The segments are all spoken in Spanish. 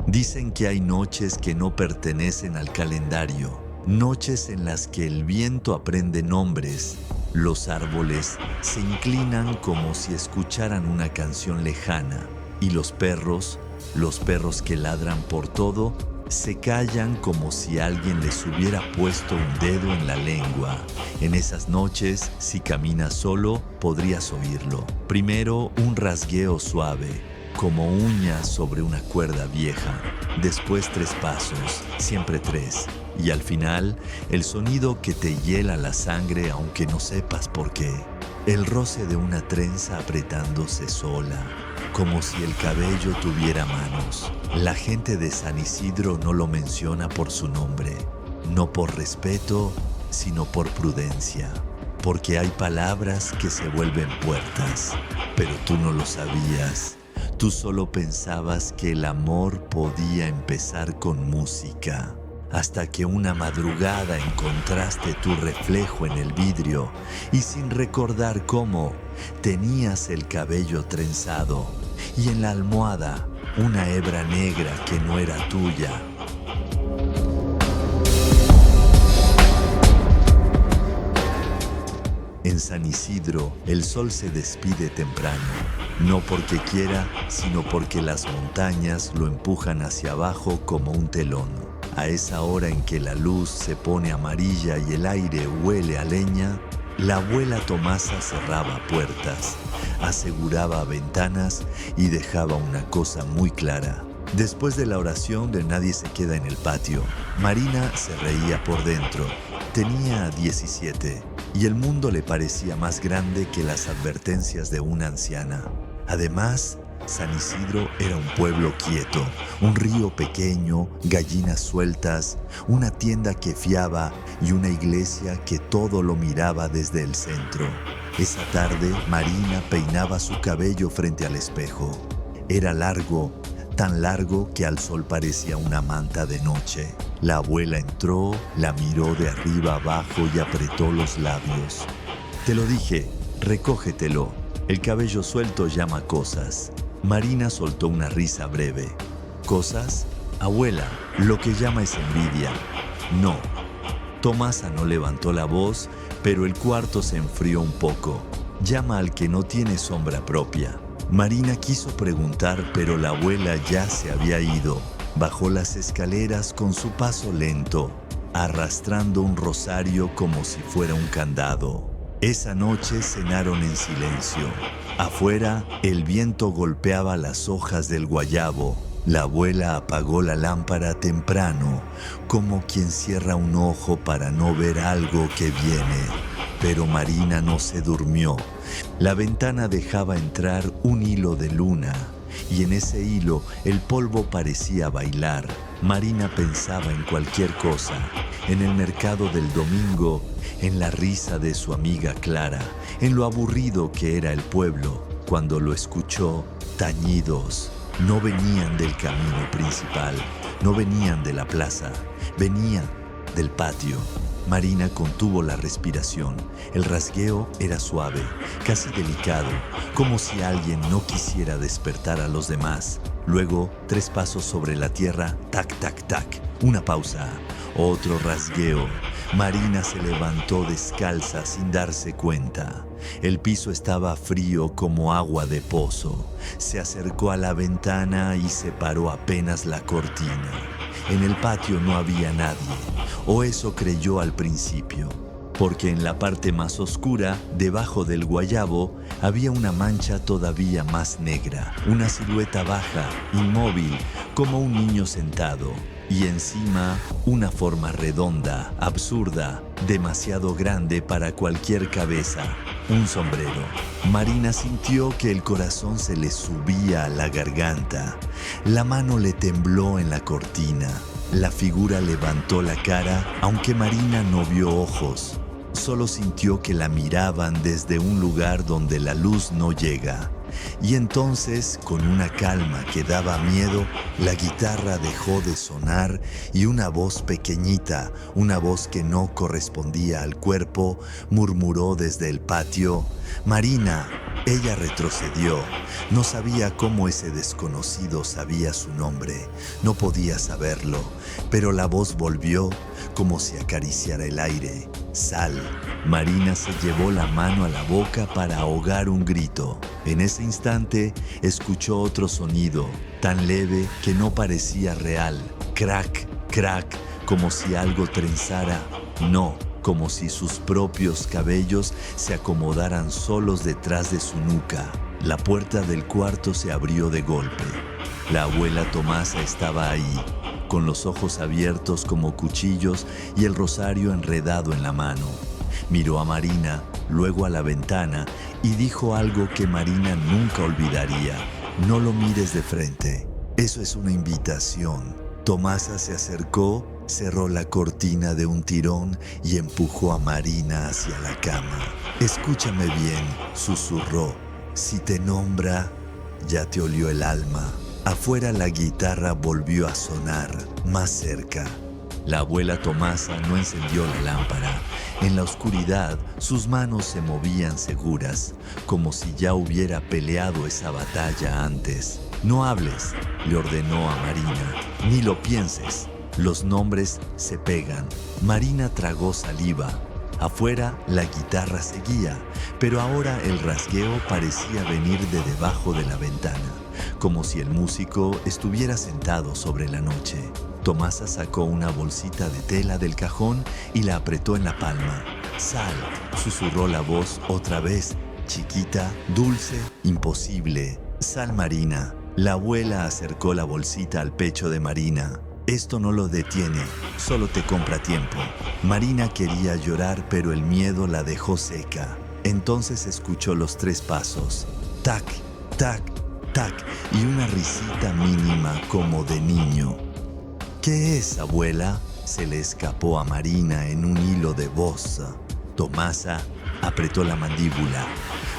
Dicen que hay noches que no pertenecen al calendario, noches en las que el viento aprende nombres, los árboles se inclinan como si escucharan una canción lejana y los perros que ladran por todo, se callan como si alguien les hubiera puesto un dedo en la lengua. En esas noches, si caminas solo, podrías oírlo. Primero, un rasgueo suave, como uñas sobre una cuerda vieja. Después 3 pasos, siempre 3. Y al final, el sonido que te hiela la sangre aunque no sepas por qué. El roce de una trenza apretándose sola, como si el cabello tuviera manos. La gente de San Isidro no lo menciona por su nombre, no por respeto, sino por prudencia. Porque hay palabras que se vuelven puertas, pero tú no lo sabías. Tú solo pensabas que el amor podía empezar con música. Hasta que una madrugada encontraste tu reflejo en el vidrio y sin recordar cómo, tenías el cabello trenzado y en la almohada una hebra negra que no era tuya. En San Isidro, el sol se despide temprano, no porque quiera, sino porque las montañas lo empujan hacia abajo como un telón. A esa hora en que la luz se pone amarilla y el aire huele a leña, la abuela Tomasa cerraba puertas, aseguraba ventanas y dejaba una cosa muy clara. Después de la oración de Nadie se queda en el patio, Marina se reía por dentro. Tenía 17 y el mundo le parecía más grande que las advertencias de una anciana. Además, San Isidro era un pueblo quieto, un río pequeño, gallinas sueltas, una tienda que fiaba y una iglesia que todo lo miraba desde el centro. Esa tarde, Marina peinaba su cabello frente al espejo. Era largo, tan largo que al sol parecía una manta de noche. La abuela entró, la miró de arriba abajo y apretó los labios. Te lo dije, recógetelo. El cabello suelto llama cosas. Marina soltó una risa breve. ¿Cosas? Abuela, lo que llama es envidia. No. Tomasa no levantó la voz, pero el cuarto se enfrió un poco. Llama al que no tiene sombra propia. Marina quiso preguntar, pero la abuela ya se había ido. Bajó las escaleras con su paso lento, arrastrando un rosario como si fuera un candado. Esa noche cenaron en silencio. Afuera, el viento golpeaba las hojas del guayabo. La abuela apagó la lámpara temprano, como quien cierra un ojo para no ver algo que viene. Pero Marina no se durmió. La ventana dejaba entrar un hilo de luna, y en ese hilo el polvo parecía bailar. Marina pensaba en cualquier cosa, en el mercado del domingo, en la risa de su amiga Clara, en lo aburrido que era el pueblo. Cuando lo escuchó, tañidos. No venían del camino principal, no venían de la plaza, venían del patio. Marina contuvo la respiración. El rasgueo era suave, casi delicado, como si alguien no quisiera despertar a los demás. Luego, 3 pasos sobre la tierra, tac, tac, tac. Una pausa, otro rasgueo. Marina se levantó descalza sin darse cuenta. El piso estaba frío como agua de pozo. Se acercó a la ventana y separó apenas la cortina. En el patio no había nadie, o eso creyó al principio, porque en la parte más oscura, debajo del guayabo, había una mancha todavía más negra, una silueta baja, inmóvil, como un niño sentado, y encima una forma redonda, absurda, demasiado grande para cualquier cabeza, un sombrero. Marina sintió que el corazón se le subía a la garganta. La mano le tembló en la cortina. La figura levantó la cara, aunque Marina no vio ojos. Solo sintió que la miraban desde un lugar donde la luz no llega. Y entonces, con una calma que daba miedo, la guitarra dejó de sonar y una voz pequeñita, una voz que no correspondía al cuerpo, murmuró desde el patio: «Marina». Ella retrocedió. No sabía cómo ese desconocido sabía su nombre. No podía saberlo, pero la voz volvió como si acariciara el aire. «Sal». Marina se llevó la mano a la boca para ahogar un grito. En ese instante escuchó otro sonido, tan leve que no parecía real. Crack, crack, como si algo trenzara. No, como si sus propios cabellos se acomodaran solos detrás de su nuca. La puerta del cuarto se abrió de golpe. La abuela Tomasa estaba ahí, con los ojos abiertos como cuchillos y el rosario enredado en la mano. Miró a Marina, luego a la ventana y dijo algo que Marina nunca olvidaría: «No lo mires de frente. Eso es una invitación». Tomasa se acercó, cerró la cortina de un tirón y empujó a Marina hacia la cama. «Escúchame bien», susurró. «Si te nombra, ya te olió el alma». Afuera la guitarra volvió a sonar, más cerca. La abuela Tomasa no encendió la lámpara. En la oscuridad, sus manos se movían seguras, como si ya hubiera peleado esa batalla antes. «No hables», le ordenó a Marina, «ni lo pienses. Los nombres se pegan». Marina tragó saliva. Afuera la guitarra seguía, pero ahora el rasgueo parecía venir de debajo de la ventana, como si el músico estuviera sentado sobre la noche. Tomasa sacó una bolsita de tela del cajón y la apretó en la palma. «Sal», susurró la voz otra vez, chiquita, dulce, imposible. «Sal, Marina». La abuela acercó la bolsita al pecho de Marina. «Esto no lo detiene, solo te compra tiempo». Marina quería llorar, pero el miedo la dejó seca. Entonces escuchó los 3 pasos. Tac, tac, tac, y una risita mínima como de niño. «¿Qué es, abuela?», se le escapó a Marina en un hilo de voz. Tomasa apretó la mandíbula.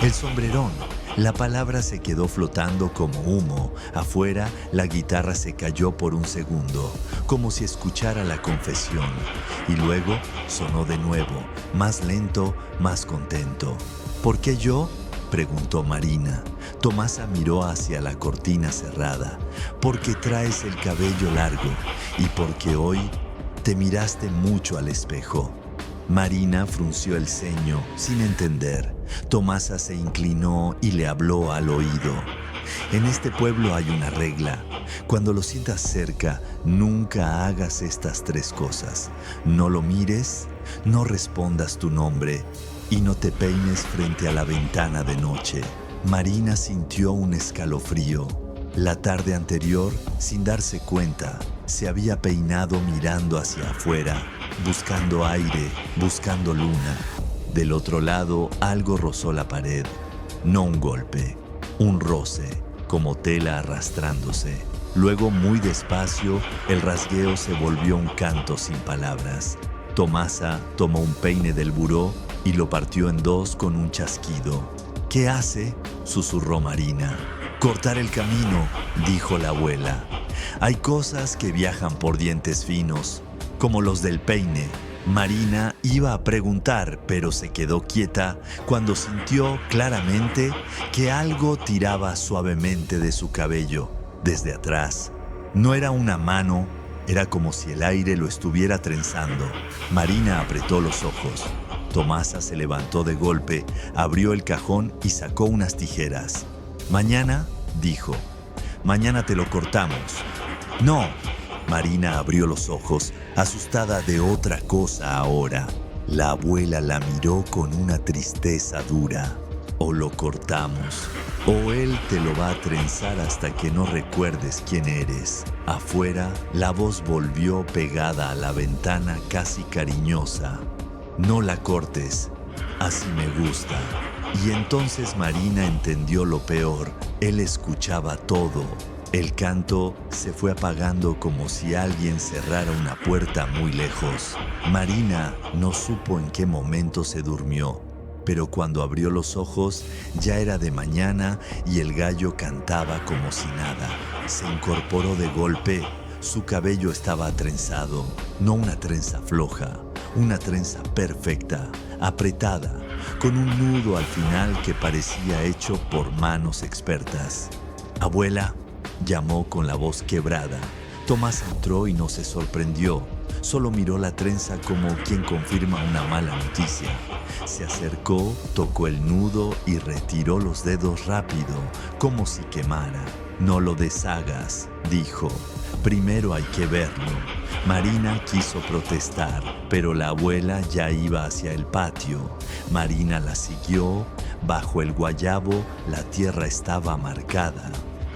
«El sombrerón». La palabra se quedó flotando como humo. Afuera, la guitarra se cayó por un segundo, como si escuchara la confesión. Y luego sonó de nuevo, más lento, más contento. «¿Por qué yo?», preguntó Marina. Tomasa miró hacia la cortina cerrada. «Porque traes el cabello largo y porque hoy te miraste mucho al espejo». Marina frunció el ceño, sin entender. Tomasa se inclinó y le habló al oído. «En este pueblo hay una regla. Cuando lo sientas cerca, nunca hagas estas 3 cosas. No lo mires, no respondas tu nombre y no te peines frente a la ventana de noche». Marina sintió un escalofrío. La tarde anterior, sin darse cuenta, se había peinado mirando hacia afuera, buscando aire, buscando luna. Del otro lado, algo rozó la pared. No un golpe, un roce, como tela arrastrándose. Luego, muy despacio, el rasgueo se volvió un canto sin palabras. Tomasa tomó un peine del buró y lo partió en 2 con un chasquido. «¿Qué hace?», susurró Marina. «Cortar el camino», dijo la abuela. «Hay cosas que viajan por dientes finos, como los del peine». Marina iba a preguntar, pero se quedó quieta cuando sintió claramente que algo tiraba suavemente de su cabello, desde atrás. No era una mano, era como si el aire lo estuviera trenzando. Marina apretó los ojos. Tomasa se levantó de golpe, abrió el cajón y sacó unas tijeras. «Mañana», dijo, «mañana te lo cortamos». «No». Marina abrió los ojos, asustada de otra cosa ahora. La abuela la miró con una tristeza dura. «O lo cortamos, o él te lo va a trenzar hasta que no recuerdes quién eres». Afuera, la voz volvió pegada a la ventana, casi cariñosa. «No la cortes, así me gusta». Y entonces Marina entendió lo peor. Él escuchaba todo. El canto se fue apagando como si alguien cerrara una puerta muy lejos. Marina no supo en qué momento se durmió. pero cuando abrió los ojos ya era de mañana y el gallo cantaba como si nada. Se incorporó de golpe. Su cabello estaba trenzado, no una trenza floja, una trenza perfecta, apretada, con un nudo al final que parecía hecho por manos expertas. «Abuela», llamó con la voz quebrada. Tomás entró y no se sorprendió, solo miró la trenza como quien confirma una mala noticia. Se acercó, tocó el nudo y retiró los dedos rápido, como si quemara. «No lo deshagas», dijo. «Primero hay que verlo». Marina quiso protestar, pero la abuela ya iba hacia el patio. Marina la siguió. Bajo el guayabo la tierra estaba marcada.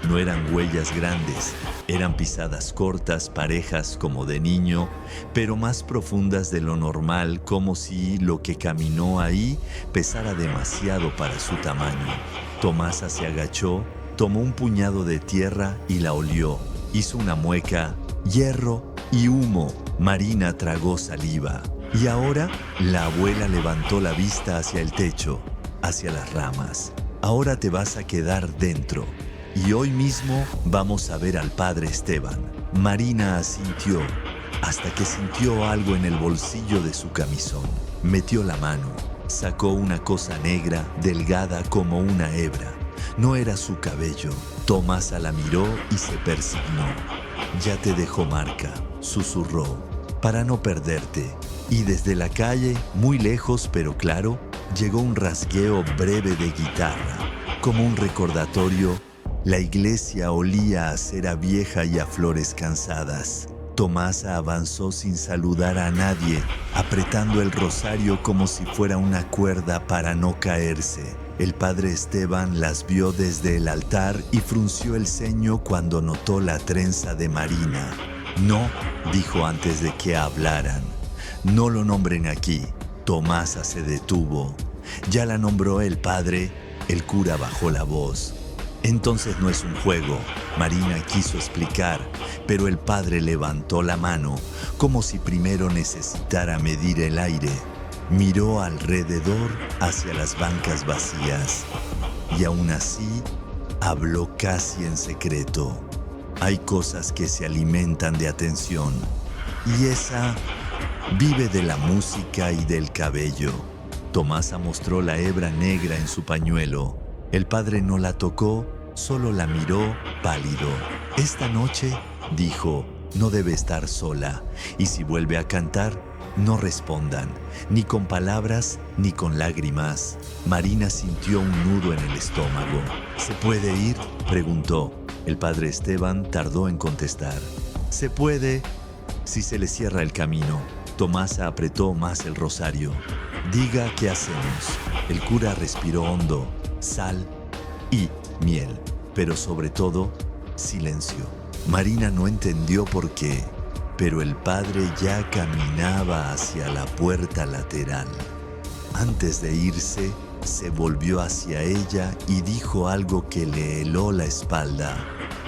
No eran huellas grandes, eran pisadas cortas, parejas como de niño, pero más profundas de lo normal, como si lo que caminó ahí pesara demasiado para su tamaño. Tomasa se agachó, tomó un puñado de tierra y la olió. Hizo una mueca, hierro y humo. Marina tragó saliva. Y ahora la abuela levantó la vista hacia el techo, hacia las ramas. «Ahora te vas a quedar dentro. Y hoy mismo vamos a ver al padre Esteban». Marina asintió, hasta que sintió algo en el bolsillo de su camisón. Metió la mano, sacó una cosa negra, delgada como una hebra. No era su cabello. Tomasa la miró y se persignó. «Ya te dejó marca», susurró, «para no perderte». Y desde la calle, muy lejos pero claro, llegó un rasgueo breve de guitarra, como un recordatorio. La iglesia olía a cera vieja y a flores cansadas. Tomasa avanzó sin saludar a nadie, apretando el rosario como si fuera una cuerda para no caerse. El padre Esteban las vio desde el altar y frunció el ceño cuando notó la trenza de Marina. «No», dijo antes de que hablaran. «No lo nombren aquí». Tomasa se detuvo. «Ya la nombró el padre». El cura bajó la voz. «Entonces no es un juego», Marina quiso explicar, pero el padre levantó la mano, como si primero necesitara medir el aire. Miró alrededor hacia las bancas vacías y aún así habló casi en secreto. «Hay cosas que se alimentan de atención y esa vive de la música y del cabello». Tomasa mostró la hebra negra en su pañuelo. El padre no la tocó, solo la miró pálido. «Esta noche», dijo, «no debe estar sola, y si vuelve a cantar, no respondan, ni con palabras ni con lágrimas». Marina sintió un nudo en el estómago. «¿Se puede ir?», preguntó. El padre Esteban tardó en contestar. «Se puede si se le cierra el camino». Tomasa apretó más el rosario. «Diga qué hacemos». El cura respiró hondo. «Sal y miel, pero sobre todo, silencio». Marina no entendió por qué, pero el padre ya caminaba hacia la puerta lateral. Antes de irse, se volvió hacia ella y dijo algo que le heló la espalda.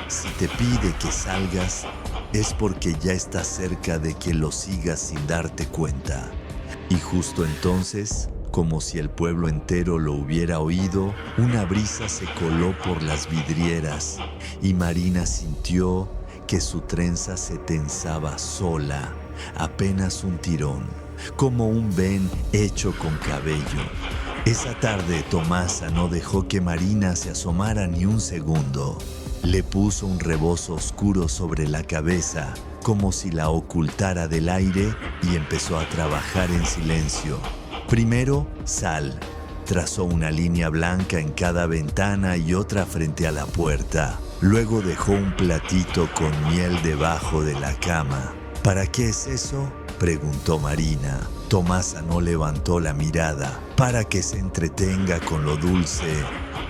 «Si te pide que salgas, es porque ya estás cerca de que lo sigas sin darte cuenta». Y justo entonces, como si el pueblo entero lo hubiera oído, una brisa se coló por las vidrieras y Marina sintió que su trenza se tensaba sola, apenas un tirón, como un ven hecho con cabello. Esa tarde Tomasa no dejó que Marina se asomara ni un segundo. Le puso un rebozo oscuro sobre la cabeza, como si la ocultara del aire, y empezó a trabajar en silencio. Primero, sal. Trazó una línea blanca en cada ventana y otra frente a la puerta. Luego dejó un platito con miel debajo de la cama. «¿Para qué es eso?», preguntó Marina. Tomasa no levantó la mirada. «Para que se entretenga con lo dulce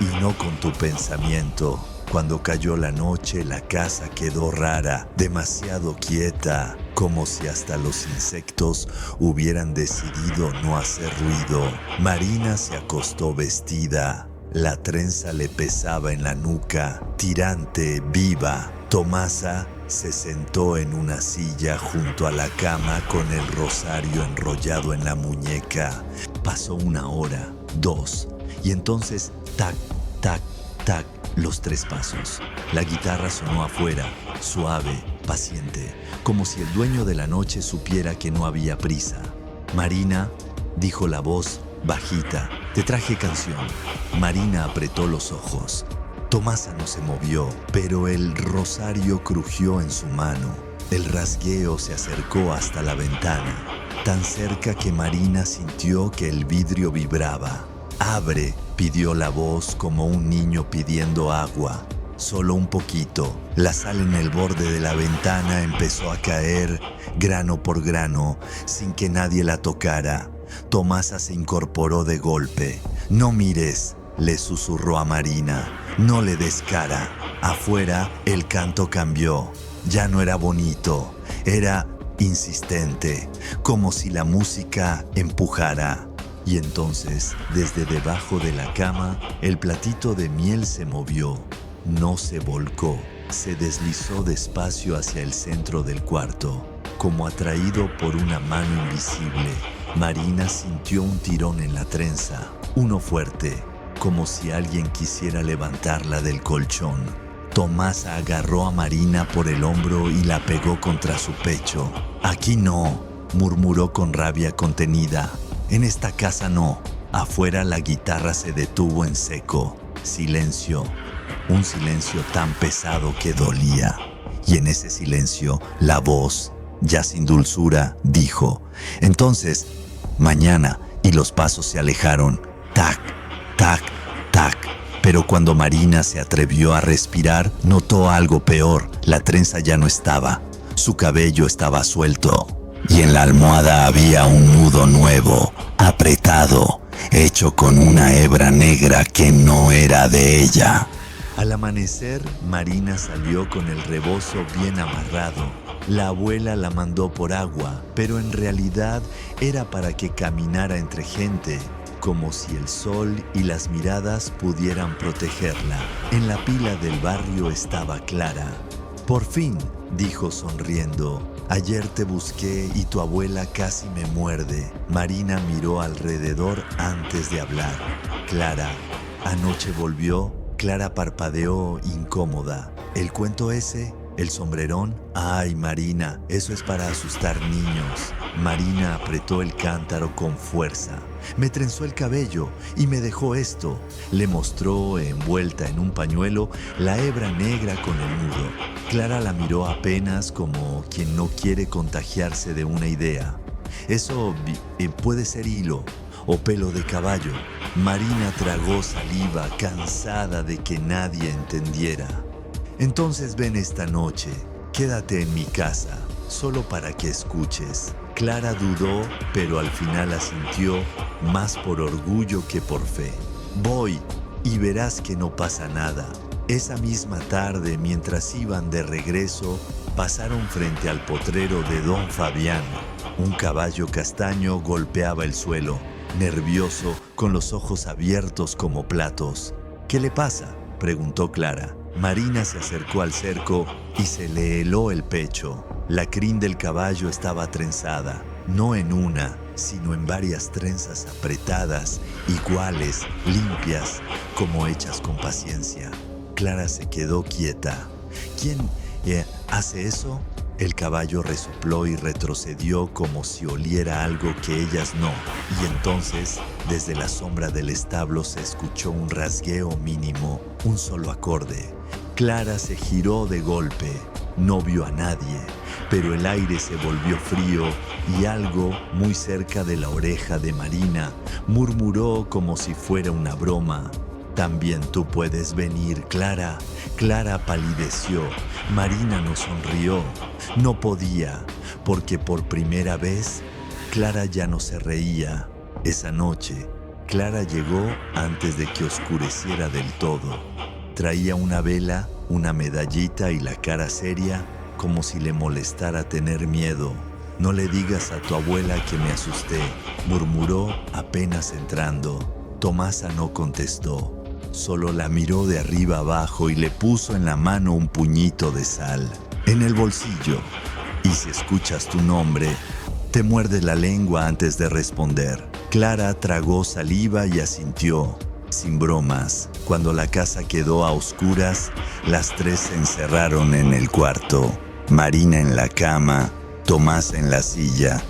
y no con tu pensamiento». Cuando cayó la noche, la casa quedó rara, demasiado quieta, como si hasta los insectos hubieran decidido no hacer ruido. Marina se acostó vestida. La trenza le pesaba en la nuca, tirante, viva. Tomasa se sentó en una silla junto a la cama con el rosario enrollado en la muñeca. Pasó una hora. 2, y entonces tac, tac, tac, los 3 pasos. La guitarra sonó afuera, suave, paciente, como si el dueño de la noche supiera que no había prisa. Marina, dijo la voz bajita, te traje canción. Marina apretó los ojos. Tomasa no se movió, pero el rosario crujió en su mano. El rasgueo se acercó hasta la ventana, tan cerca que Marina sintió que el vidrio vibraba. «Abre», pidió la voz como un niño pidiendo agua. Solo un poquito. La sal en el borde de la ventana empezó a caer, grano por grano, sin que nadie la tocara. Tomasa se incorporó de golpe. «No mires», le susurró a Marina. «No le des cara». Afuera, el canto cambió. Ya no era bonito, era insistente, como si la música empujara. Y entonces, desde debajo de la cama, el platito de miel se movió. No se volcó, se deslizó despacio hacia el centro del cuarto, como atraído por una mano invisible. Marina sintió un tirón en la trenza, uno fuerte, como si alguien quisiera levantarla del colchón. Tomasa agarró a Marina por el hombro y la pegó contra su pecho. «Aquí no», murmuró con rabia contenida. «En esta casa no». Afuera la guitarra se detuvo en seco. Silencio. Un silencio tan pesado que dolía. Y en ese silencio, la voz, ya sin dulzura, dijo: «Entonces, mañana». Y los pasos se alejaron. Tac, tac, tac. Pero cuando Marina se atrevió a respirar, notó algo peor. La trenza ya no estaba. Su cabello estaba suelto. Y en la almohada había un nudo nuevo, apretado, hecho con una hebra negra que no era de ella. Al amanecer, Marina salió con el rebozo bien amarrado. La abuela la mandó por agua, pero en realidad era para que caminara entre gente, como si el sol y las miradas pudieran protegerla. En la pila del barrio estaba Clara. «Por fin», dijo sonriendo. «Ayer te busqué y tu abuela casi me muerde». Marina miró alrededor antes de hablar. «Clara, ¿anoche volvió?» Clara parpadeó incómoda. «¿El cuento ese? ¿El sombrerón?» «Ay, Marina, eso es para asustar niños». Marina apretó el cántaro con fuerza. «Me trenzó el cabello y me dejó esto». Le mostró, envuelta en un pañuelo, la hebra negra con el nudo. Clara la miró apenas, como quien no quiere contagiarse de una idea. «Eso puede ser hilo o pelo de caballo». Marina tragó saliva, cansada de que nadie entendiera. «Entonces ven esta noche, quédate en mi casa, solo para que escuches». Clara dudó, pero al final asintió, más por orgullo que por fe. «Voy y verás que no pasa nada». Esa misma tarde, mientras iban de regreso, pasaron frente al potrero de don Fabián. Un caballo castaño golpeaba el suelo, nervioso, con los ojos abiertos como platos. «¿Qué le pasa?», preguntó Clara. Marina se acercó al cerco y se le heló el pecho. La crin del caballo estaba trenzada, no en una, sino en varias trenzas apretadas, iguales, limpias, como hechas con paciencia. Clara se quedó quieta. «¿Quién hace eso?». El caballo resopló y retrocedió como si oliera algo que ellas no, y entonces, desde la sombra del establo se escuchó un rasgueo mínimo, un solo acorde. Clara se giró de golpe. No vio a nadie, pero el aire se volvió frío y algo muy cerca de la oreja de Marina murmuró como si fuera una broma: «También tú puedes venir, Clara». Clara palideció. Marina no sonrió. No podía, porque por primera vez Clara ya no se reía. Esa noche, Clara llegó antes de que oscureciera del todo. Traía una vela, una medallita y la cara seria, como si le molestara tener miedo. «No le digas a tu abuela que me asusté», murmuró apenas entrando. Tomasa no contestó. Solo la miró de arriba abajo y le puso en la mano un puñito de sal. «En el bolsillo. Y si escuchas tu nombre, te muerde la lengua antes de responder». Clara tragó saliva y asintió. Sin bromas, cuando la casa quedó a oscuras, las tres se encerraron en el cuarto. Marina en la cama, Tomás en la silla,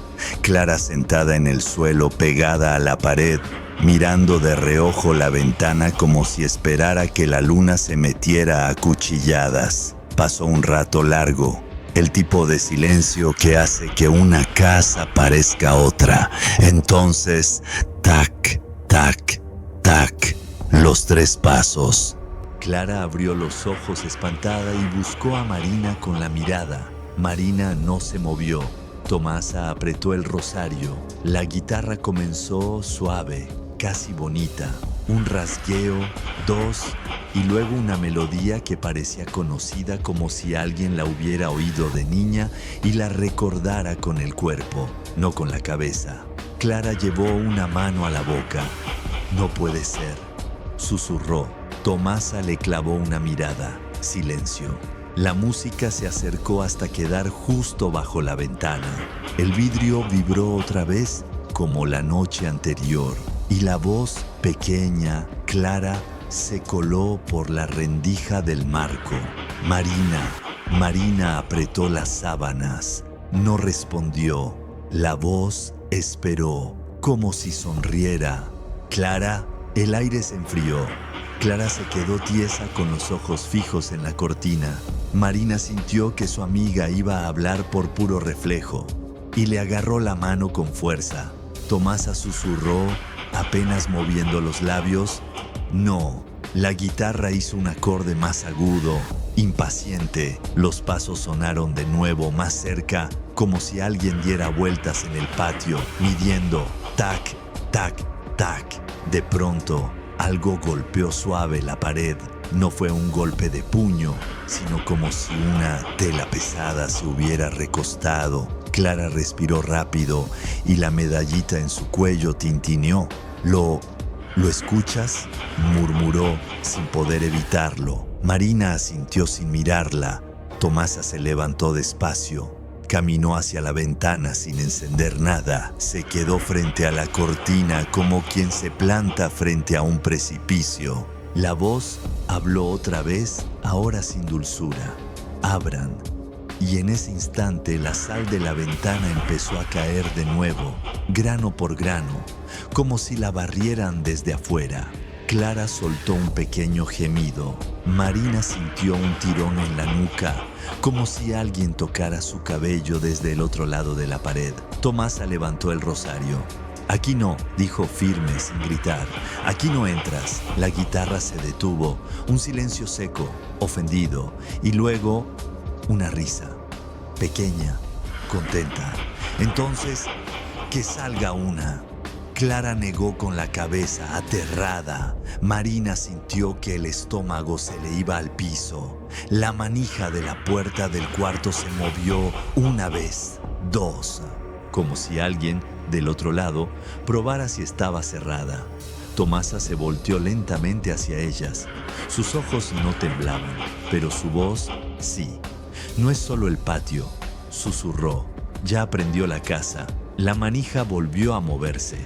Clara sentada en el suelo pegada a la pared, mirando de reojo la ventana como si esperara que la luna se metiera a cuchilladas. Pasó un rato largo, el tipo de silencio que hace que una casa parezca otra. Entonces, tac, tac, tac, los 3 pasos. Clara abrió los ojos espantada y buscó a Marina con la mirada. Marina no se movió. Tomasa apretó el rosario. La guitarra comenzó suave, casi bonita. Un rasgueo, 2, y luego una melodía que parecía conocida, como si alguien la hubiera oído de niña y la recordara con el cuerpo, no con la cabeza. Clara llevó una mano a la boca. «No puede ser», susurró. Tomasa le clavó una mirada. Silencio. La música se acercó hasta quedar justo bajo la ventana. El vidrio vibró otra vez como la noche anterior y la voz, pequeña, clara, se coló por la rendija del marco. Marina. Marina apretó las sábanas. No respondió. La voz esperó, como si sonriera. Clara. El aire se enfrió. Clara se quedó tiesa con los ojos fijos en la cortina. Marina sintió que su amiga iba a hablar por puro reflejo y le agarró la mano con fuerza. Tomasa susurró, apenas moviendo los labios. «No». La guitarra hizo un acorde más agudo, impaciente. Los pasos sonaron de nuevo más cerca, como si alguien diera vueltas en el patio, midiendo. Tac, tac, tac. De pronto, algo golpeó suave la pared. No fue un golpe de puño, sino como si una tela pesada se hubiera recostado. Clara respiró rápido y la medallita en su cuello tintineó. ¿Lo escuchas?», murmuró sin poder evitarlo. Marina asintió sin mirarla. Tomasa se levantó despacio. Caminó hacia la ventana sin encender nada. Se quedó frente a la cortina como quien se planta frente a un precipicio. La voz habló otra vez, ahora sin dulzura. «Abran». Y en ese instante la sal de la ventana empezó a caer de nuevo, grano por grano, como si la barrieran desde afuera. Clara soltó un pequeño gemido. Marina sintió un tirón en la nuca, como si alguien tocara su cabello desde el otro lado de la pared. Tomasa levantó el rosario. «Aquí no», dijo firme sin gritar. «Aquí no entras». La guitarra se detuvo, un silencio seco, ofendido, y luego una risa, pequeña, contenta. «Entonces, que salga una». Clara negó con la cabeza, aterrada. Marina sintió que el estómago se le iba al piso. La manija de la puerta del cuarto se movió una vez, 2, como si alguien, del otro lado, probara si estaba cerrada. Tomasa se volteó lentamente hacia ellas. Sus ojos no temblaban, pero su voz sí. «No es solo el patio», susurró. «Ya aprendió la casa». La manija volvió a moverse.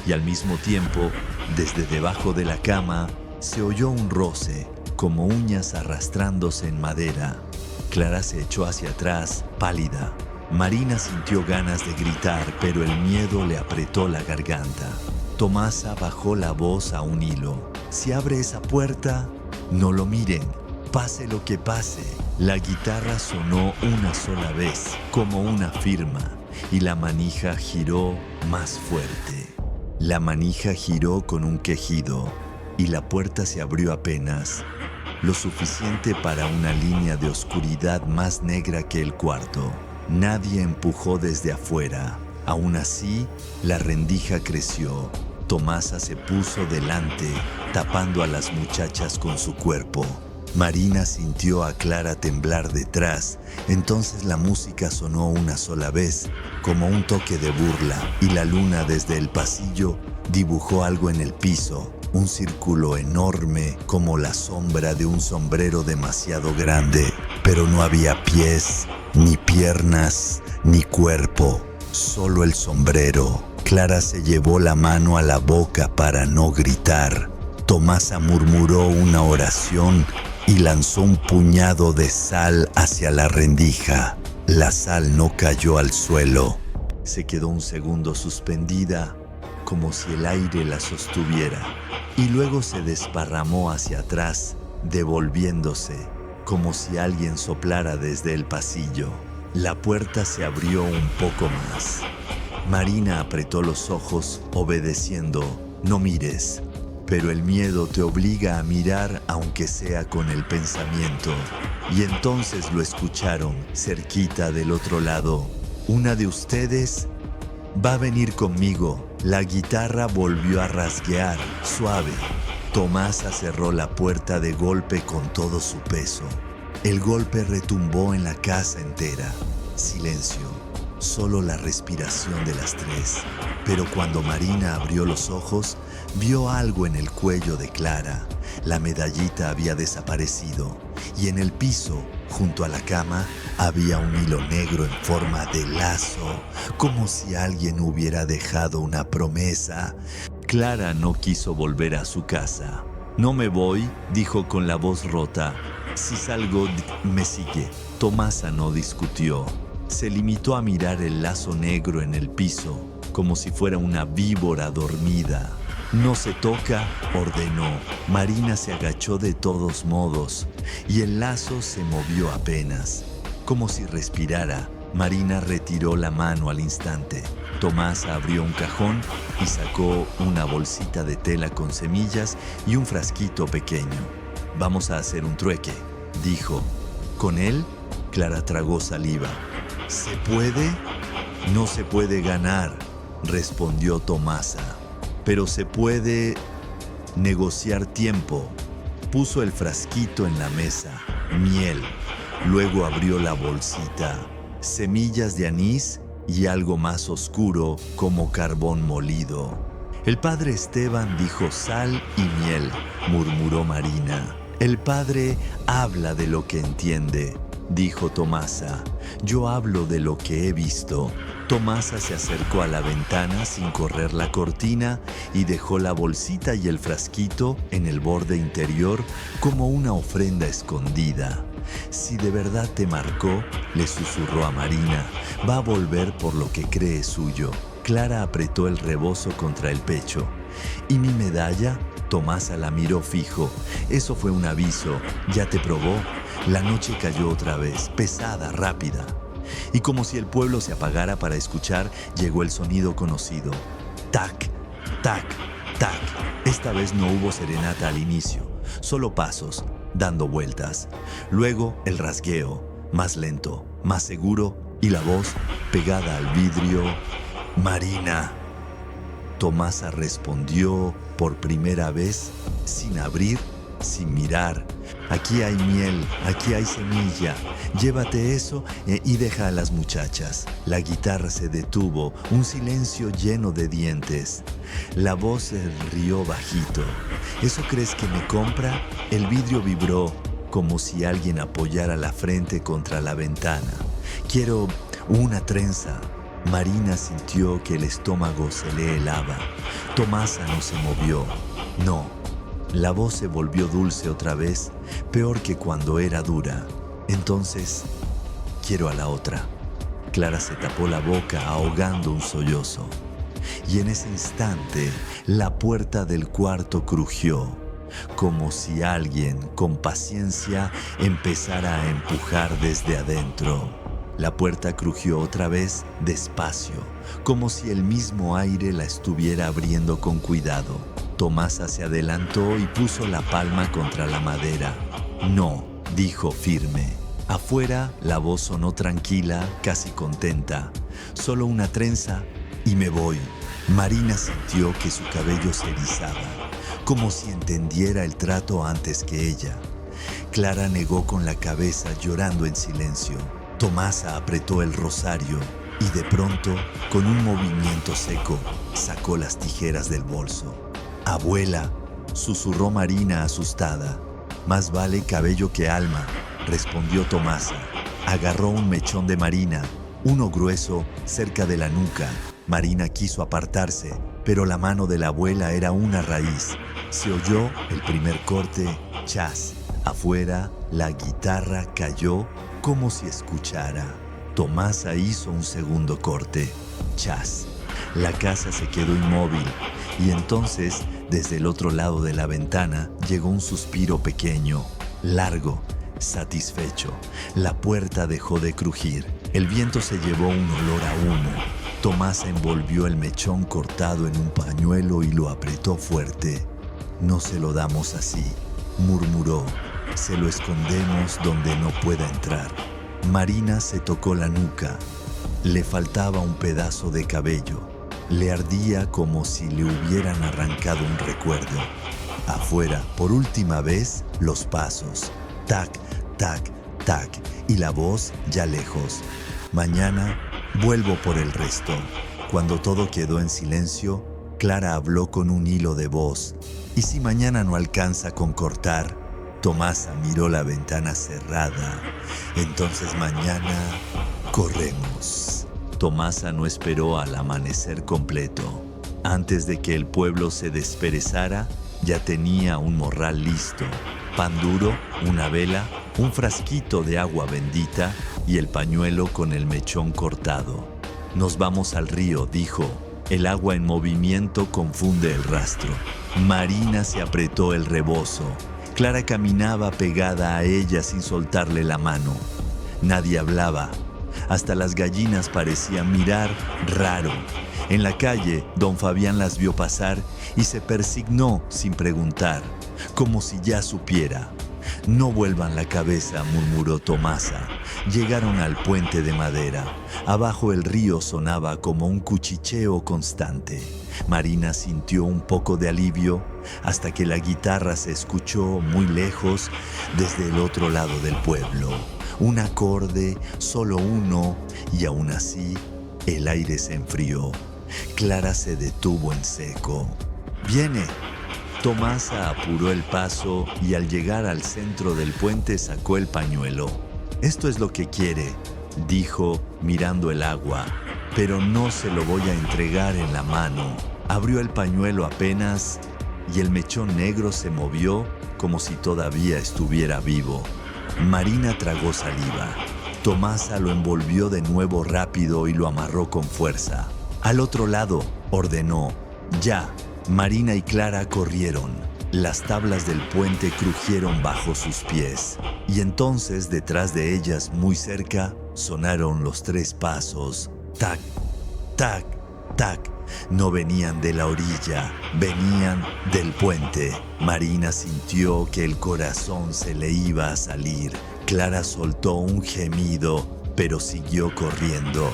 Y al mismo tiempo, desde debajo de la cama, se oyó un roce, como uñas arrastrándose en madera. Clara se echó hacia atrás, pálida. Marina sintió ganas de gritar, pero el miedo le apretó la garganta. Tomasa bajó la voz a un hilo. «Si abre esa puerta, no lo miren, pase lo que pase». La guitarra sonó una sola vez, como una firma, y la manija giró más fuerte. La manija giró con un quejido, y la puerta se abrió apenas, lo suficiente para una línea de oscuridad más negra que el cuarto. Nadie empujó desde afuera. Aún así, la rendija creció. Tomasa se puso delante, tapando a las muchachas con su cuerpo. Marina sintió a Clara temblar detrás. Entonces la música sonó una sola vez, como un toque de burla, y la luna desde el pasillo dibujó algo en el piso, un círculo enorme como la sombra de un sombrero demasiado grande. Pero no había pies, ni piernas, ni cuerpo, solo el sombrero. Clara se llevó la mano a la boca para no gritar. Tomasa murmuró una oración y lanzó un puñado de sal hacia la rendija. La sal no cayó al suelo. Se quedó un segundo suspendida, como si el aire la sostuviera, y luego se desparramó hacia atrás, devolviéndose, como si alguien soplara desde el pasillo. La puerta se abrió un poco más. Marina apretó los ojos, obedeciendo. No mires, pero el miedo te obliga a mirar aunque sea con el pensamiento. Y entonces lo escucharon, cerquita del otro lado. Una de ustedes va a venir conmigo. La guitarra volvió a rasguear, suave. Tomasa cerró la puerta de golpe con todo su peso. El golpe retumbó en la casa entera. Silencio, solo la respiración de las tres. Pero cuando Marina abrió los ojos, vio algo en el cuello de Clara. La medallita había desaparecido y en el piso, junto a la cama, había un hilo negro en forma de lazo, como si alguien hubiera dejado una promesa. Clara no quiso volver a su casa. No me voy, dijo con la voz rota. Si salgo, me sigue. Tomasa no discutió. Se limitó a mirar el lazo negro en el piso, como si fuera una víbora dormida. No se toca, ordenó. Marina se agachó de todos modos y el lazo se movió apenas. Como si respirara, Marina retiró la mano al instante. Tomasa abrió un cajón y sacó una bolsita de tela con semillas y un frasquito pequeño. Vamos a hacer un trueque, dijo. ¿Con él? Clara tragó saliva. ¿Se puede? No se puede ganar, respondió Tomasa. Pero se puede negociar tiempo. Puso el frasquito en la mesa. Miel. Luego abrió la bolsita. Semillas de anís y algo más oscuro como carbón molido. El padre Esteban dijo sal y miel, murmuró Marina. El padre habla de lo que entiende, dijo Tomasa. Yo hablo de lo que he visto. Tomasa se acercó a la ventana sin correr la cortina y dejó la bolsita y el frasquito en el borde interior como una ofrenda escondida. Si de verdad te marcó, le susurró a Marina, va a volver por lo que cree suyo. Clara apretó el rebozo contra el pecho. ¿Y mi medalla? Tomasa la miró fijo. Eso fue un aviso. ¿Ya te probó? La noche cayó otra vez, pesada, rápida. Y como si el pueblo se apagara para escuchar, llegó el sonido conocido. Tac, tac, tac. Esta vez no hubo serenata al inicio, solo pasos, dando vueltas. Luego el rasgueo, más lento, más seguro, y la voz pegada al vidrio. Marina. Tomasa respondió por primera vez, sin abrir, sin mirar. Aquí hay miel, aquí hay semilla. Llévate eso y deja a las muchachas. La guitarra se detuvo, un silencio lleno de dientes. La voz se rió bajito. ¿Eso crees que me compra? El vidrio vibró, como si alguien apoyara la frente contra la ventana. Quiero una trenza. Marina sintió que el estómago se le helaba. Tomasa no se movió. No. La voz se volvió dulce otra vez, peor que cuando era dura. Entonces, quiero a la otra. Clara se tapó la boca ahogando un sollozo. Y en ese instante, la puerta del cuarto crujió, como si alguien, con paciencia, empezara a empujar desde adentro. La puerta crujió otra vez, despacio, como si el mismo aire la estuviera abriendo con cuidado. Tomasa se adelantó y puso la palma contra la madera. No, dijo firme. Afuera, la voz sonó tranquila, casi contenta. Solo una trenza y me voy. Marina sintió que su cabello se erizaba, como si entendiera el trato antes que ella. Clara negó con la cabeza, llorando en silencio. Tomasa apretó el rosario y de pronto, con un movimiento seco, sacó las tijeras del bolso. «Abuela», susurró Marina asustada. «Más vale cabello que alma», respondió Tomasa. Agarró un mechón de Marina, uno grueso cerca de la nuca, Marina quiso apartarse, pero la mano de la abuela era una raíz. Se oyó el primer corte, chas. Afuera, la guitarra cayó como si escuchara. Tomasa hizo un segundo corte, chas. La casa se quedó inmóvil y entonces, desde el otro lado de la ventana, llegó un suspiro pequeño, largo, satisfecho. La puerta dejó de crujir. El viento se llevó un olor a humo. Tomasa envolvió el mechón cortado en un pañuelo y lo apretó fuerte. «No se lo damos así», murmuró. «Se lo escondemos donde no pueda entrar». Marina se tocó la nuca. Le faltaba un pedazo de cabello. Le ardía como si le hubieran arrancado un recuerdo. Afuera, por última vez, los pasos. Tac, tac, tac. Y la voz ya lejos. «Mañana vuelvo por el resto». Cuando todo quedó en silencio, Clara habló con un hilo de voz. «¿Y si mañana no alcanza con cortar?» Tomasa miró la ventana cerrada. «Entonces mañana corremos». Tomasa no esperó al amanecer completo. Antes de que el pueblo se desperezara, ya tenía un morral listo, pan duro, una vela, un frasquito de agua bendita y el pañuelo con el mechón cortado. «Nos vamos al río», dijo. «El agua en movimiento confunde el rastro». Marina se apretó el rebozo. Clara caminaba pegada a ella sin soltarle la mano. Nadie hablaba. Hasta las gallinas parecían mirar raro. En la calle, don Fabián las vio pasar y se persignó sin preguntar, como si ya supiera. «No vuelvan la cabeza», murmuró Tomasa. Llegaron al puente de madera. Abajo el río sonaba como un cuchicheo constante. Marina sintió un poco de alivio hasta que la guitarra se escuchó muy lejos desde el otro lado del pueblo. Un acorde, solo uno, y aún así el aire se enfrió. Clara se detuvo en seco. «Viene». Tomasa apuró el paso y al llegar al centro del puente sacó el pañuelo. «Esto es lo que quiere», dijo mirando el agua, «pero no se lo voy a entregar en la mano». Abrió el pañuelo apenas y el mechón negro se movió como si todavía estuviera vivo. Marina tragó saliva. Tomasa lo envolvió de nuevo rápido y lo amarró con fuerza. «Al otro lado», ordenó. «Ya». Marina y Clara corrieron. Las tablas del puente crujieron bajo sus pies. Y entonces, detrás de ellas, muy cerca, sonaron los 3 pasos. Tac, tac, tac. No venían de la orilla, venían del puente. Marina sintió que el corazón se le iba a salir. Clara soltó un gemido, pero siguió corriendo.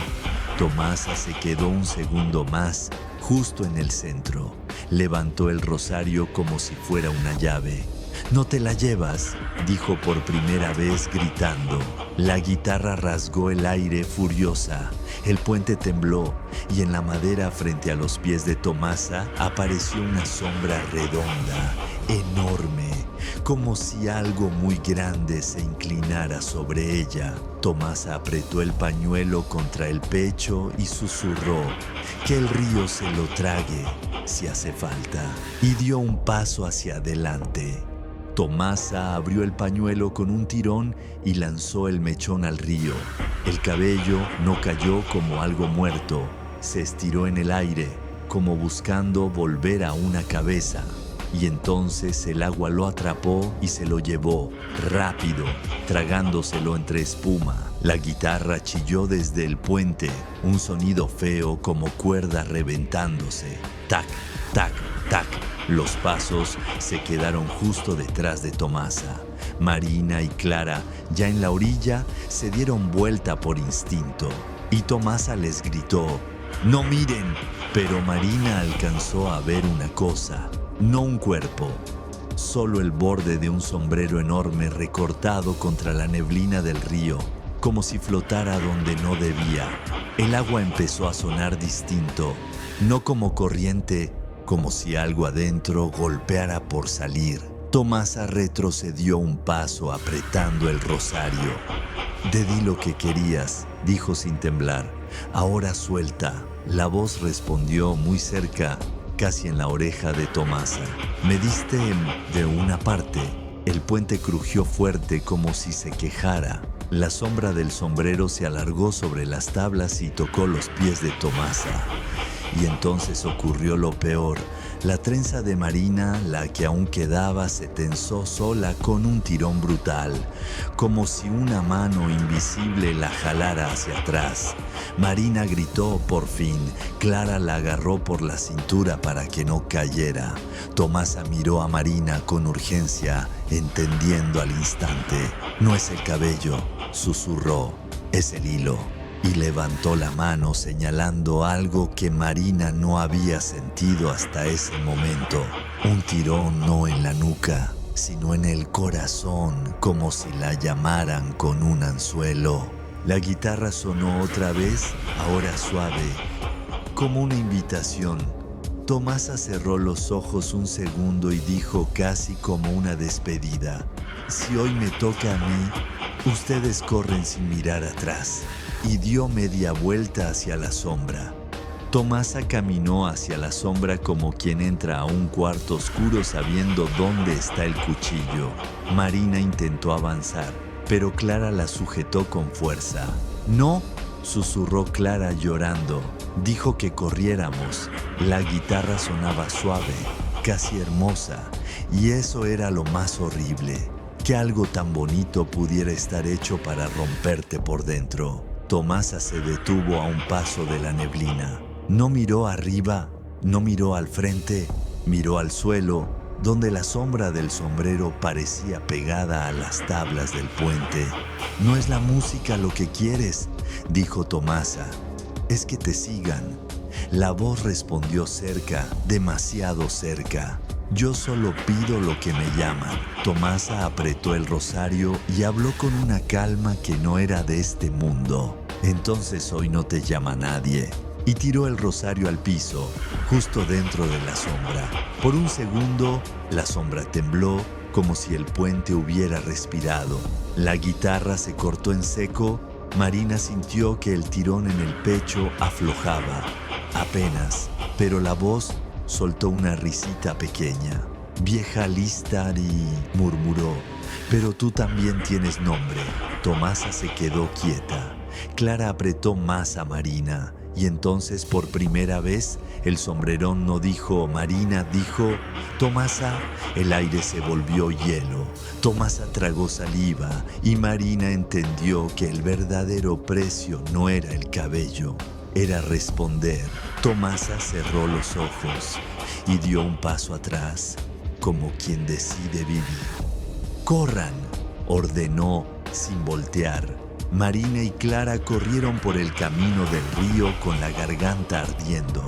Tomasa se quedó un segundo más, justo en el centro. Levantó el rosario como si fuera una llave. «¿No te la llevas?», dijo por primera vez gritando. La guitarra rasgó el aire furiosa. El puente tembló y en la madera frente a los pies de Tomasa apareció una sombra redonda, enorme, como si algo muy grande se inclinara sobre ella. Tomasa apretó el pañuelo contra el pecho y susurró: «Que el río se lo trague, si hace falta», y dio un paso hacia adelante. Tomasa abrió el pañuelo con un tirón y lanzó el mechón al río. El cabello no cayó como algo muerto, se estiró en el aire, como buscando volver a una cabeza. Y entonces el agua lo atrapó y se lo llevó, rápido, tragándoselo entre espuma. La guitarra chilló desde el puente, un sonido feo como cuerda reventándose. Tac, tac, tac. Los pasos se quedaron justo detrás de Tomasa. Marina y Clara, ya en la orilla, se dieron vuelta por instinto. Y Tomasa les gritó: «¡No miren!». Pero Marina alcanzó a ver una cosa, no un cuerpo, solo el borde de un sombrero enorme recortado contra la neblina del río, como si flotara donde no debía. El agua empezó a sonar distinto, no como corriente, como si algo adentro golpeara por salir. Tomasa retrocedió un paso apretando el rosario. «Te di lo que querías», dijo sin temblar. «Ahora suelta». La voz respondió muy cerca, casi en la oreja de Tomasa. «Me diste de una parte». El puente crujió fuerte como si se quejara. La sombra del sombrero se alargó sobre las tablas y tocó los pies de Tomasa. Y entonces ocurrió lo peor. La trenza de Marina, la que aún quedaba, se tensó sola con un tirón brutal, como si una mano invisible la jalara hacia atrás. Marina gritó por fin. Clara la agarró por la cintura para que no cayera. Tomasa miró a Marina con urgencia, entendiendo al instante. «No es el cabello», susurró, «es el hilo». Y levantó la mano señalando algo que Marina no había sentido hasta ese momento. Un tirón no en la nuca, sino en el corazón, como si la llamaran con un anzuelo. La guitarra sonó otra vez, ahora suave, como una invitación. Tomasa cerró los ojos un segundo y dijo casi como una despedida: «Si hoy me toca a mí, ustedes corren sin mirar atrás». Y dio media vuelta hacia la sombra. Tomasa caminó hacia la sombra como quien entra a un cuarto oscuro sabiendo dónde está el cuchillo. Marina intentó avanzar, pero Clara la sujetó con fuerza. «No», susurró Clara llorando. «Dijo que corriéramos». La guitarra sonaba suave, casi hermosa, y eso era lo más horrible, que algo tan bonito pudiera estar hecho para romperte por dentro. Tomasa se detuvo a un paso de la neblina. No miró arriba, no miró al frente, miró al suelo, donde la sombra del sombrero parecía pegada a las tablas del puente. «No es la música lo que quieres», dijo Tomasa. «Es que te sigan». La voz respondió cerca, demasiado cerca. «Yo solo pido lo que me llaman». Tomasa apretó el rosario y habló con una calma que no era de este mundo. «Entonces hoy no te llama nadie». Y tiró el rosario al piso, justo dentro de la sombra. Por un segundo, la sombra tembló como si el puente hubiera respirado. La guitarra se cortó en seco. Marina sintió que el tirón en el pecho aflojaba, apenas, pero la voz soltó una risita pequeña. «Vieja Listari», murmuró, «pero tú también tienes nombre». Tomasa se quedó quieta. Clara apretó más a Marina y entonces por primera vez el sombrerón no dijo Marina, dijo Tomasa. El aire se volvió hielo. Tomasa tragó saliva y Marina entendió que el verdadero precio no era el cabello, era responder. Tomasa cerró los ojos y dio un paso atrás, como quien decide vivir. «Corran», ordenó sin voltear. Marina y Clara corrieron por el camino del río con la garganta ardiendo.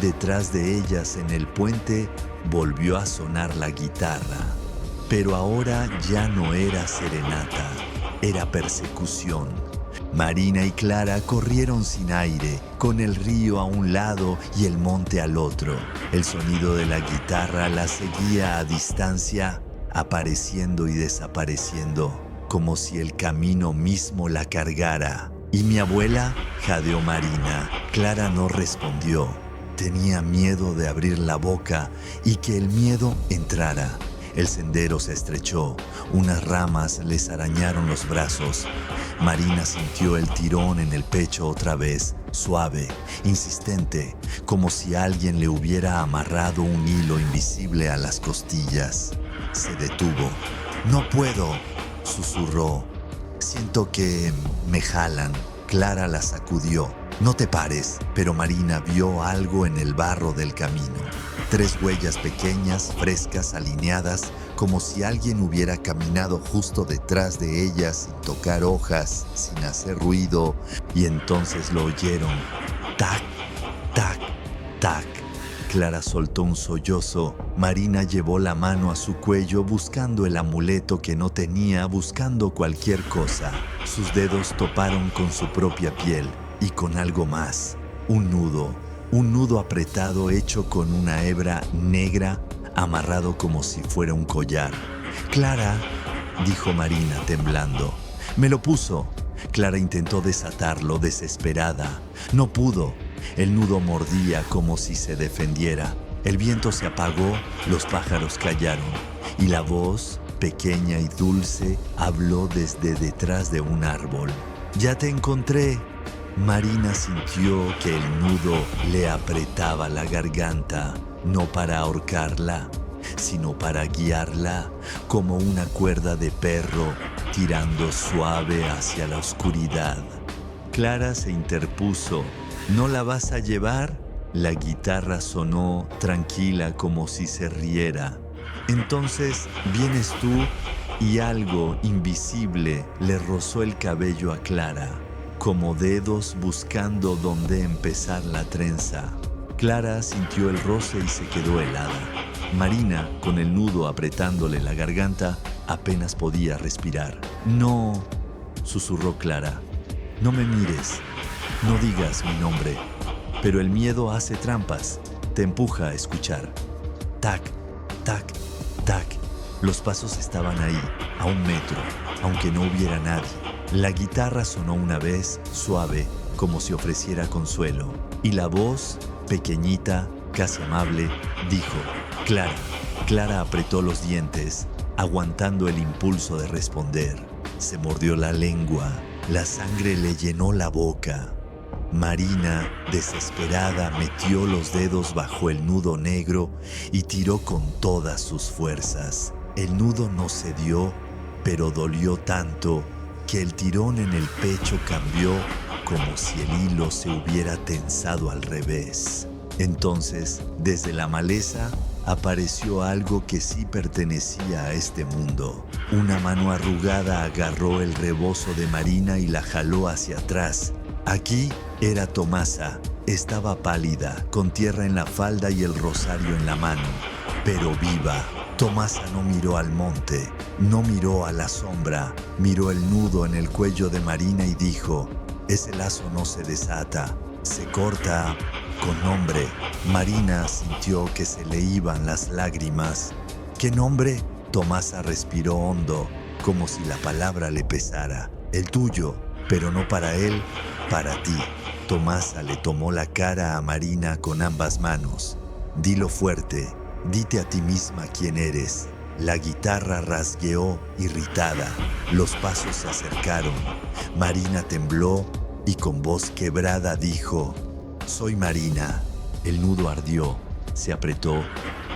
Detrás de ellas, en el puente, volvió a sonar la guitarra. Pero ahora ya no era serenata, era persecución. Marina y Clara corrieron sin aire, con el río a un lado y el monte al otro. El sonido de la guitarra la seguía a distancia, apareciendo y desapareciendo, como si el camino mismo la cargara. «¿Y mi abuela?», jadeó Marina. Clara no respondió. Tenía miedo de abrir la boca y que el miedo entrara. El sendero se estrechó. Unas ramas les arañaron los brazos. Marina sintió el tirón en el pecho otra vez, suave, insistente, como si alguien le hubiera amarrado un hilo invisible a las costillas. Se detuvo. «No puedo», susurró. «Siento que me jalan». Clara la sacudió. «No te pares». Pero Marina vio algo en el barro del camino. 3 huellas pequeñas, frescas, alineadas, como si alguien hubiera caminado justo detrás de ellas sin tocar hojas, sin hacer ruido. Y entonces lo oyeron. Tac, tac, tac. Clara soltó un sollozo. Marina llevó la mano a su cuello buscando el amuleto que no tenía, buscando cualquier cosa. Sus dedos toparon con su propia piel y con algo más. Un nudo apretado hecho con una hebra negra, amarrado como si fuera un collar. «Clara», dijo Marina temblando. «Me lo puso». Clara intentó desatarlo, desesperada. No pudo. El nudo mordía como si se defendiera. El viento se apagó, los pájaros callaron. Y la voz, pequeña y dulce, habló desde detrás de un árbol. «Ya te encontré». Marina sintió que el nudo le apretaba la garganta, no para ahorcarla, sino para guiarla como una cuerda de perro tirando suave hacia la oscuridad. Clara se interpuso. «¿No la vas a llevar?». La guitarra sonó tranquila como si se riera. «Entonces vienes tú», y algo invisible le rozó el cabello a Clara, como dedos buscando dónde empezar la trenza. Clara sintió el roce y se quedó helada. Marina, con el nudo apretándole la garganta, apenas podía respirar. «No», susurró Clara, «no me mires, no digas mi nombre». Pero el miedo hace trampas, te empuja a escuchar. Tac, tac, tac. Los pasos estaban ahí, a 1 metro, aunque no hubiera nadie. La guitarra sonó una vez, suave, como si ofreciera consuelo. Y la voz, pequeñita, casi amable, dijo: «Clara». Clara apretó los dientes, aguantando el impulso de responder. Se mordió la lengua, la sangre le llenó la boca. Marina, desesperada, metió los dedos bajo el nudo negro y tiró con todas sus fuerzas. El nudo no cedió, pero dolió tanto que el tirón en el pecho cambió como si el hilo se hubiera tensado al revés. Entonces, desde la maleza, apareció algo que sí pertenecía a este mundo. Una mano arrugada agarró el rebozo de Marina y la jaló hacia atrás. Aquí era Tomasa. Estaba pálida, con tierra en la falda y el rosario en la mano, pero viva. Tomasa no miró al monte, no miró a la sombra, miró el nudo en el cuello de Marina y dijo: «Ese lazo no se desata, se corta con nombre». Marina sintió que se le iban las lágrimas. «¿Qué nombre?». Tomasa respiró hondo, como si la palabra le pesara. «El tuyo, pero no para él, para ti». Tomasa le tomó la cara a Marina con ambas manos. «Dilo fuerte, dite a ti misma quién eres». La guitarra rasgueó, irritada. Los pasos se acercaron. Marina tembló y con voz quebrada dijo: «Soy Marina». El nudo ardió, se apretó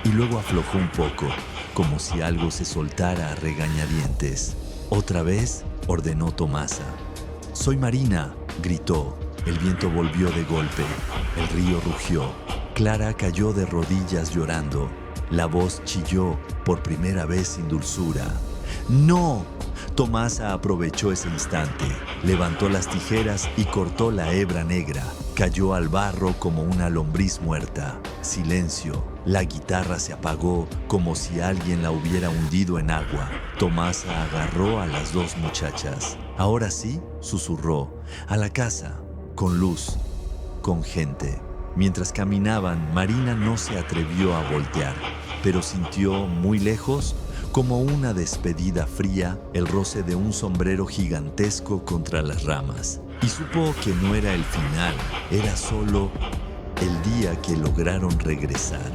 y luego aflojó un poco, como si algo se soltara a regañadientes. «Otra vez», ordenó Tomasa. «Soy Marina», gritó. El viento volvió de golpe. El río rugió. Clara cayó de rodillas llorando. La voz chilló por primera vez sin dulzura. «¡No!». Tomasa aprovechó ese instante, levantó las tijeras y cortó la hebra negra. Cayó al barro como una lombriz muerta. Silencio. La guitarra se apagó como si alguien la hubiera hundido en agua. Tomasa agarró a las 2 muchachas. «Ahora sí», susurró, «a la casa, con luz, con gente». Mientras caminaban, Marina no se atrevió a voltear, pero sintió muy lejos, como una despedida fría, el roce de un sombrero gigantesco contra las ramas. Y supo que no era el final, era solo el día que lograron regresar.